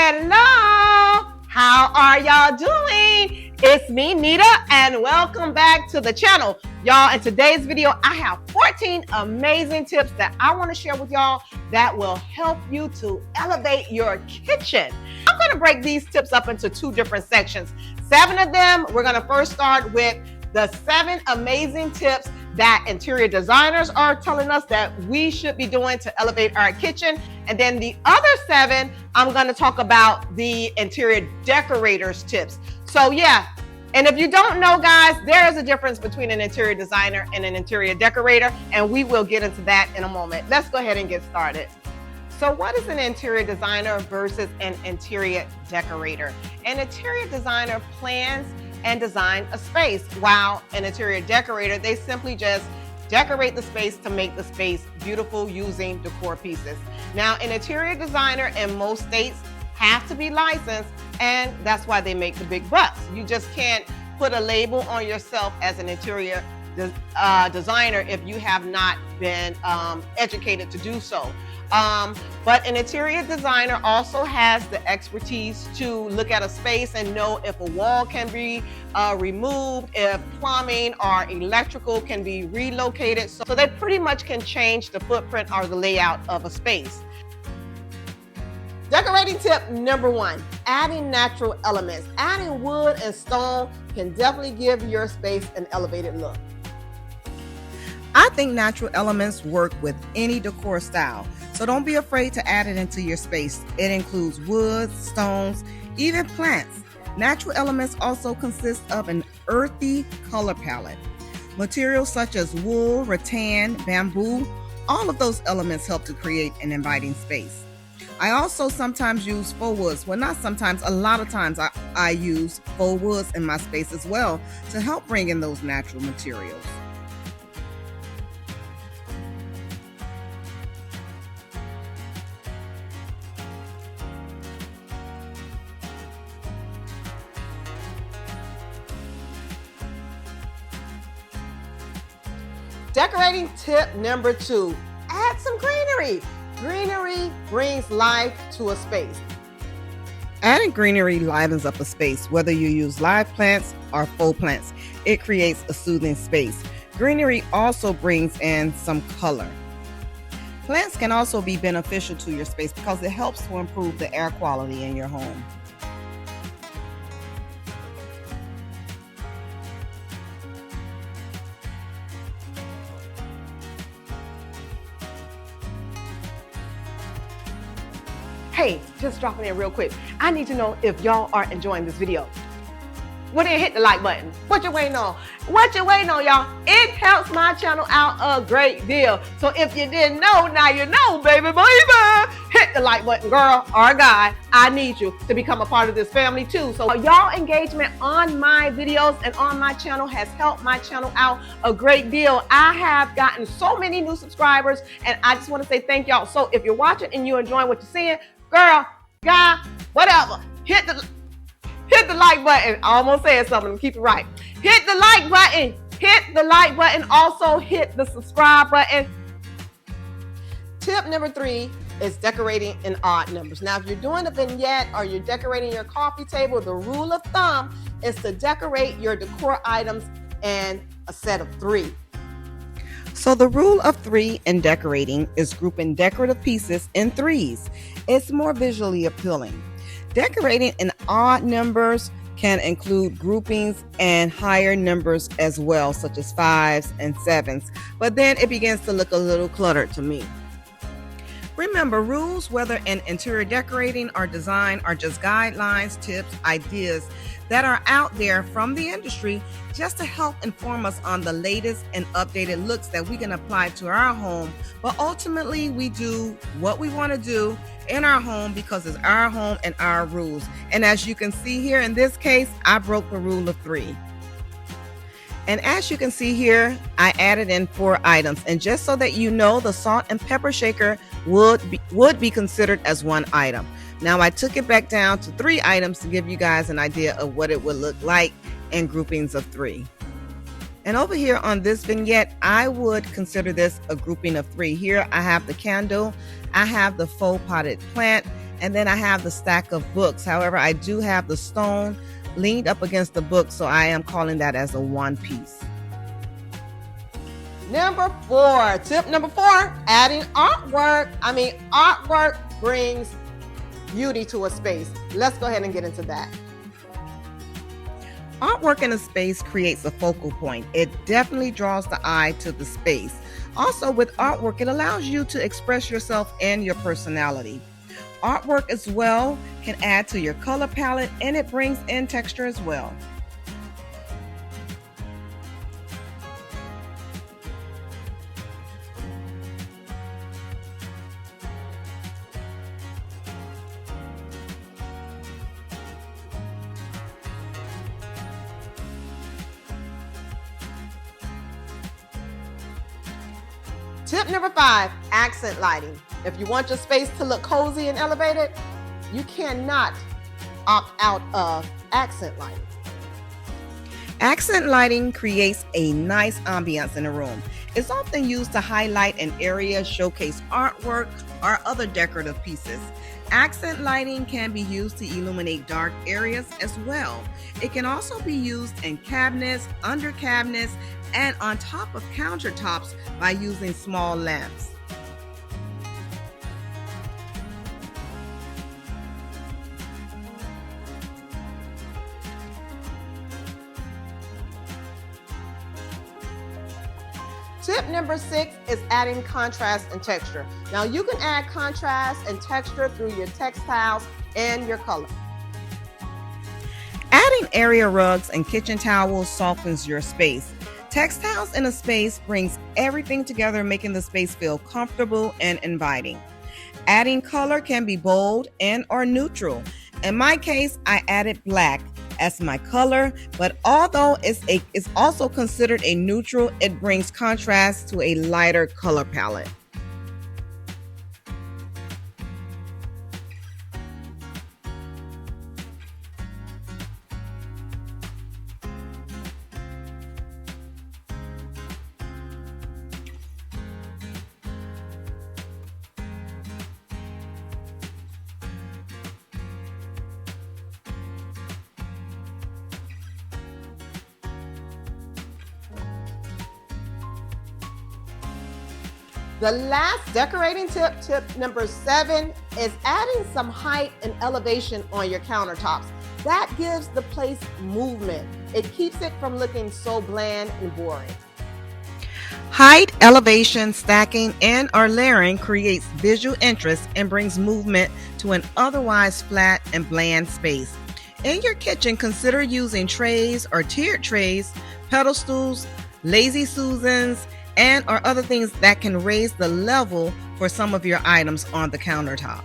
Hello, how are y'all doing? It's me, Nita, and welcome back to the channel. Y'all, in today's video, I have 14 amazing tips that I want to share with y'all that will help you to elevate your kitchen. I'm going to break these tips up into two different sections. 7 of them, we're going to first start with the 7 amazing tips that interior designers are telling us that we should be doing to elevate our kitchen. And then the other 7, I'm going to talk about the interior decorators tips. So yeah, and if you don't know, guys, there is a difference between an interior designer and an interior decorator, and we will get into that in a moment. Let's go ahead and get started. So what is an interior designer versus an interior decorator? An interior designer plans and design a space, while an interior decorator, they simply just decorate the space to make the space beautiful using decor pieces. Now, an interior designer in most states have to be licensed, and that's why they make the big bucks. You just can't put a label on yourself as an interior designer if you have not been educated to do so. But an interior designer also has the expertise to look at a space and know if a wall can be removed, if plumbing or electrical can be relocated. So they pretty much can change the footprint or the layout of a space. Decorating tip number 1, adding natural elements. Adding wood and stone can definitely give your space an elevated look. I think natural elements work with any decor style, so don't be afraid to add it into your space. It includes wood, stones, even plants. Natural elements also consist of an earthy color palette. Materials such as wool, rattan, bamboo, all of those elements help to create an inviting space. I also sometimes use faux woods. Well, not sometimes, a lot of times I use faux woods in my space as well to help bring in those natural materials. Decorating tip number 2, add some greenery. Greenery brings life to a space. Adding greenery livens up a space, whether you use live plants or faux plants. It creates a soothing space. Greenery also brings in some color. Plants can also be beneficial to your space because it helps to improve the air quality in your home. Hey, just dropping in real quick. I need to know if y'all are enjoying this video. Well, then hit the like button. What you waiting on? What you waiting on, y'all? It helps my channel out a great deal. So if you didn't know, now you know, baby. Hit the like button, girl or guy. I need you to become a part of this family too. So y'all engagement on my videos and on my channel has helped my channel out a great deal. I have gotten so many new subscribers, and I just want to say thank y'all. So if you're watching and you're enjoying what you're seeing, girl, guy, whatever, hit the like button. I almost said something, keep it right. Hit the like button. Hit the like button. Also hit the subscribe button. Tip number 3 is decorating in odd numbers. Now, if you're doing a vignette or you're decorating your coffee table, the rule of thumb is to decorate your decor items in a set of 3. So the rule of 3 in decorating is grouping decorative pieces in 3s. It's more visually appealing. Decorating in odd numbers can include groupings and higher numbers as well, such as 5s and 7s, but then it begins to look a little cluttered to me. Remember, rules, whether in interior decorating or design, are just guidelines, tips, ideas that are out there from the industry just to help inform us on the latest and updated looks that we can apply to our home. But ultimately, we do what we want to do in our home because it's our home and our rules. And as you can see here in this case, I broke the rule of 3. And as you can see here, I added in 4 items. And just so that you know, the salt and pepper shaker would be considered as 1 item. Now I took it back down to 3 items to give you guys an idea of what it would look like in groupings of 3. And over here on this vignette, I would consider this a grouping of 3. Here I have the candle, I have the faux potted plant, and then I have the stack of books. However, I do have the stone leaned up against the book, so I am calling that as a one piece. Number 4, tip number 4, adding artwork. Artwork brings beauty to a space. Let's go ahead and get into that. Artwork in a space creates a focal point. It definitely draws the eye to the space. Also, with artwork, it allows you to express yourself and your personality. Artwork as well can add to your color palette, and it brings in texture as well. Tip number 5, accent lighting. If you want your space to look cozy and elevated, you cannot opt out of accent lighting. Accent lighting creates a nice ambiance in a room. It's often used to highlight an area, showcase artwork, or other decorative pieces. Accent lighting can be used to illuminate dark areas as well. It can also be used in cabinets, under cabinets, and on top of countertops by using small lamps. Tip number 6 is adding contrast and texture. Now you can add contrast and texture through your textiles and your color. Adding area rugs and kitchen towels softens your space. Textiles in a space brings everything together, making the space feel comfortable and inviting. Adding color can be bold and or neutral. In my case, I added black as my color, but although it's also considered a neutral, it brings contrast to a lighter color palette. The last decorating tip, tip number 7, is adding some height and elevation on your countertops. That gives the place movement. It keeps it from looking so bland and boring. Height, elevation, stacking, and or layering creates visual interest and brings movement to an otherwise flat and bland space. In your kitchen, consider using trays or tiered trays, pedestals, lazy Susans, and or other things that can raise the level for some of your items on the countertop.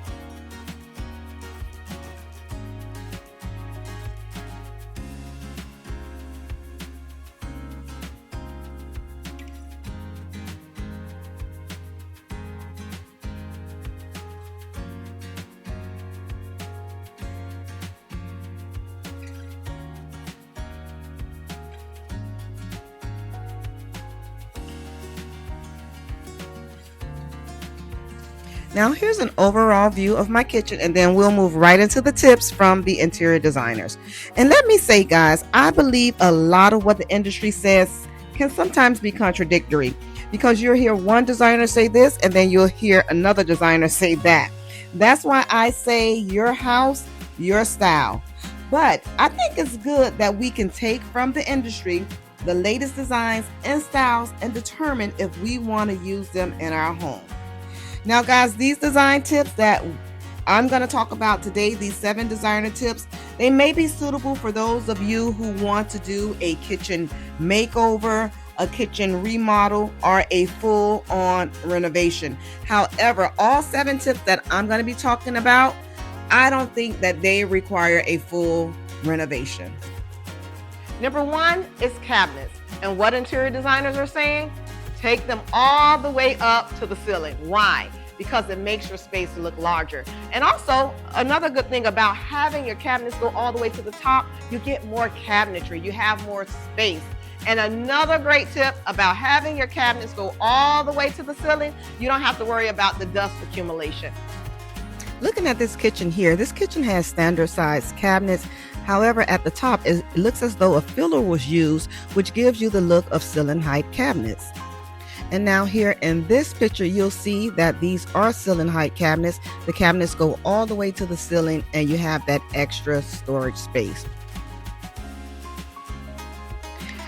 Now here's an overall view of my kitchen, and then we'll move right into the tips from the interior designers. And let me say, guys, I believe a lot of what the industry says can sometimes be contradictory, because you'll hear one designer say this and then you'll hear another designer say that. That's why I say your house, your style. But I think it's good that we can take from the industry the latest designs and styles and determine if we want to use them in our home. Now, guys, these design tips that I'm going to talk about today, these 7 designer tips, they may be suitable for those of you who want to do a kitchen makeover, a kitchen remodel, or a full-on renovation. However, all 7 tips that I'm going to be talking about, I don't think that they require a full renovation. Number 1 is cabinets. And what interior designers are saying? Take them all the way up to the ceiling. Why? Because it makes your space look larger. And also, another good thing about having your cabinets go all the way to the top, you get more cabinetry, you have more space. And another great tip about having your cabinets go all the way to the ceiling, you don't have to worry about the dust accumulation. Looking at this kitchen here, this kitchen has standard size cabinets. However, at the top, it looks as though a filler was used, which gives you the look of ceiling height cabinets. And now here in this picture, you'll see that these are ceiling height cabinets. The cabinets go all the way to the ceiling and you have that extra storage space.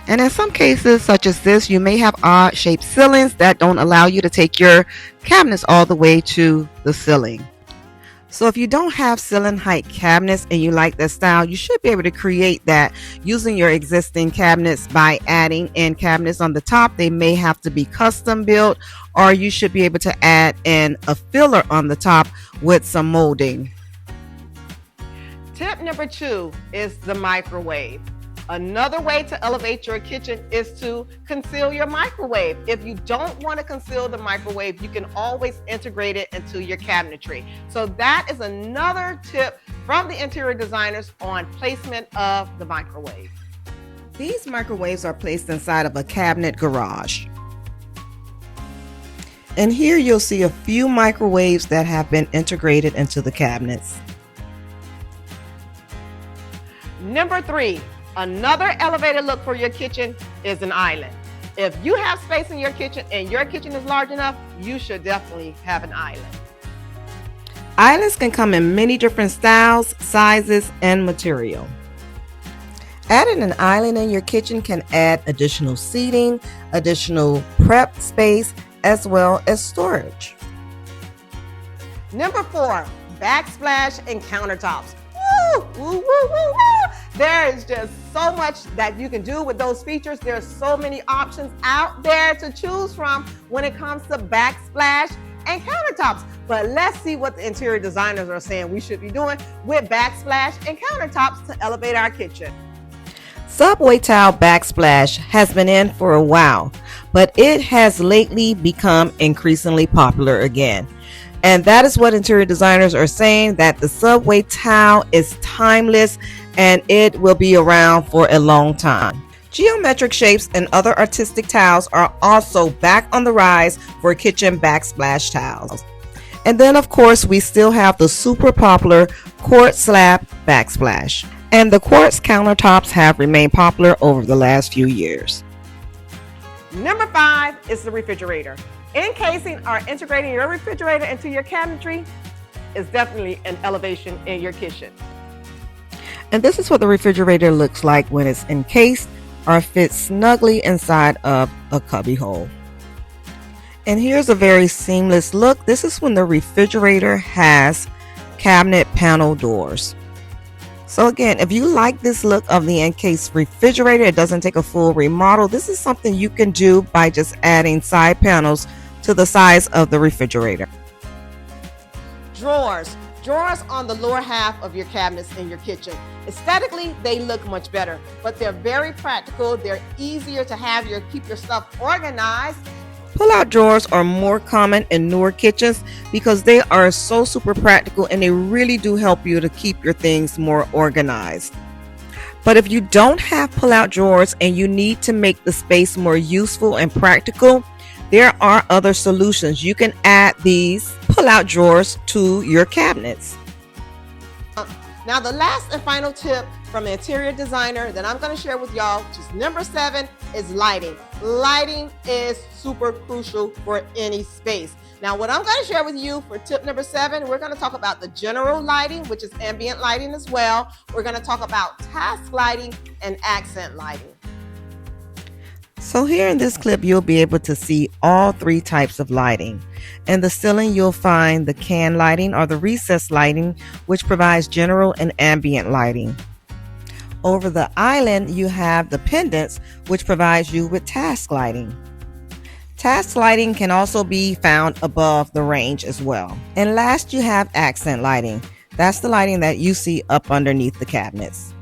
And in some cases, such as this, you may have odd shaped ceilings that don't allow you to take your cabinets all the way to the ceiling. So if you don't have ceiling height cabinets and you like that style, you should be able to create that using your existing cabinets by adding in cabinets on the top. They may have to be custom built, or you should be able to add in a filler on the top with some molding. Tip number 2 is the microwave. Another way to elevate your kitchen is to conceal your microwave. If you don't want to conceal the microwave, you can always integrate it into your cabinetry. So that is another tip from the interior designers on placement of the microwave. These microwaves are placed inside of a cabinet garage. And here you'll see a few microwaves that have been integrated into the cabinets. Number 3. Another elevated look for your kitchen is an island. If you have space in your kitchen and your kitchen is large enough, you should definitely have an island. Islands can come in many different styles, sizes, and material. Adding an island in your kitchen can add additional seating, additional prep space, as well as storage. Number 4, backsplash and countertops. Woo, woo, woo, woo, woo. There is just so much that you can do with those features. There's so many options out there to choose from when it comes to backsplash and countertops. But let's see what the interior designers are saying we should be doing with backsplash and countertops to elevate our kitchen. Subway tile backsplash has been in for a while, but it has lately become increasingly popular again. And that is what interior designers are saying, that the subway tile is timeless and it will be around for a long time. Geometric shapes and other artistic tiles are also back on the rise for kitchen backsplash tiles. And then of course we still have the super popular quartz slab backsplash. And the quartz countertops have remained popular over the last few years. Number 5 is the refrigerator. Encasing or integrating your refrigerator into your cabinetry is definitely an elevation in your kitchen. And this is what the refrigerator looks like when it's encased or fits snugly inside of a cubby hole. And here's a very seamless look. This is when the refrigerator has cabinet panel doors. So again, if you like this look of the encased refrigerator, it doesn't take a full remodel. This is something you can do by just adding side panels to the sides of the refrigerator. Drawers. Drawers on the lower half of your cabinets in your kitchen. Aesthetically, they look much better, but they're very practical. They're easier to have keep your stuff organized. Pull-out drawers are more common in newer kitchens because they are so super practical and they really do help you to keep your things more organized. But if you don't have pull-out drawers and you need to make the space more useful and practical, there are other solutions. You can add these pull-out drawers to your cabinets. Now the last and final tip from an interior designer that I'm going to share with y'all, which is number 7, is lighting. Lighting is super crucial for any space. Now what I'm going to share with you for tip number 7, we're going to talk about the general lighting, which is ambient lighting as well. We're going to talk about task lighting and accent lighting. So here in this clip, you'll be able to see all 3 types of lighting. In the ceiling, you'll find the can lighting or the recessed lighting, which provides general and ambient lighting. Over the island, you have the pendants, which provides you with task lighting. Task lighting can also be found above the range as well. And last, you have accent lighting. That's the lighting that you see up underneath the cabinets.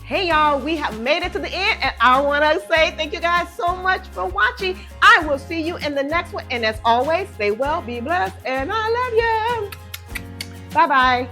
Hey y'all, we have made it to the end and I want to say thank you guys so much for watching. I will see you in the next one, and as always, stay well, be blessed, and I love you. Bye-bye.